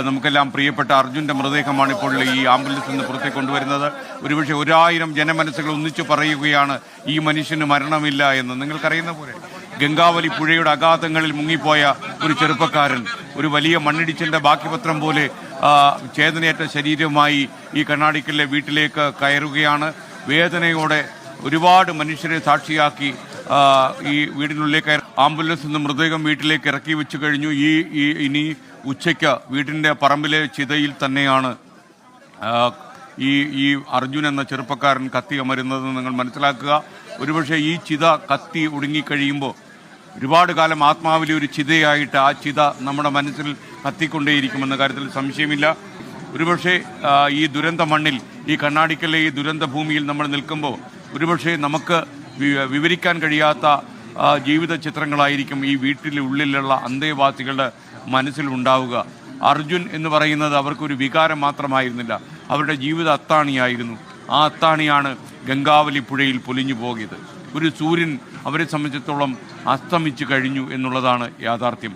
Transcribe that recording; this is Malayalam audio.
നമുക്കെല്ലാം പ്രിയപ്പെട്ട അർജുൻ്റെ മൃതദേഹമാണ് ഇപ്പോൾ ഈ ആംബുലൻസിൽ നിന്ന് പുറത്തേക്ക് കൊണ്ടുവരുന്നത്. ഒരുപക്ഷെ 1000 ജനമനസ്സുകൾ ഒന്നിച്ചു പറയുകയാണ് ഈ മനുഷ്യന് മരണമില്ല എന്ന്. നിങ്ങൾക്കറിയുന്ന പോലെ ഗംഗാവലി പുഴയുടെ അഗാധങ്ങളിൽ മുങ്ങിപ്പോയ ഒരു ചെറുപ്പക്കാരൻ ഒരു വലിയ മണ്ണിടിച്ചിലിന്റെ ബാക്കിപത്രം പോലെ ചേതനയേറ്റ ശരീരവുമായി ഈ കണ്ണാടിക്കലിലെ വീട്ടിലേക്ക് കയറുകയാണ്. വേദനയോടെ ഒരുപാട് മനുഷ്യരെ സാക്ഷിയാക്കി ഈ വീടിനുള്ളിലേക്ക് ആംബുലൻസ് നിന്ന് മൃതദേഹം വീട്ടിലേക്ക് ഇറക്കി വെച്ചു കഴിഞ്ഞു. ഇനി ഉച്ചയ്ക്ക് വീടിന്റെ പറമ്പിലെ ചിതയിൽ തന്നെയാണ് ഈ അർജുൻ എന്ന ചെറുപ്പക്കാരൻ കത്തി അമരുന്നതെന്ന് നിങ്ങൾ മനസ്സിലാക്കുക. ഒരുപക്ഷെ ഈ ചിത കത്തി ഒടുങ്ങിക്കഴിയുമ്പോൾ ഒരുപാട് കാലം ആത്മാവിലെ ഒരു ചിതയായിട്ട് ആ ചിത നമ്മുടെ മനസ്സിൽ കത്തിക്കൊണ്ടേയിരിക്കുമെന്ന കാര്യത്തിൽ സംശയമില്ല. ഒരുപക്ഷെ ഈ ദുരന്ത മണ്ണിൽ, ഈ കണ്ണാടിക്കലെ ഈ ദുരന്ത ഭൂമിയിൽ നമ്മൾ നിൽക്കുമ്പോൾ ഒരുപക്ഷെ നമുക്ക് വിവരിക്കാൻ കഴിയാത്ത ജീവിത ചിത്രങ്ങളായിരിക്കും ഈ വീട്ടിലുള്ളിലുള്ള അന്തേവാസികളുടെ മനസ്സിലുണ്ടാവുക. അർജുൻ എന്ന് പറയുന്നത് അവർക്കൊരു വികാരം മാത്രമായിരുന്നില്ല, അവരുടെ ജീവിത അത്താണിയായിരുന്നു. ആ അത്താണിയാണ് ഗംഗാവലി പുഴയിൽ പൊലിഞ്ഞു പോകിയത്. ഒരു സൂര്യൻ അവരെ സംബന്ധിച്ചിടത്തോളം അസ്തമിച്ചു കഴിഞ്ഞു എന്നുള്ളതാണ് യാഥാർത്ഥ്യം.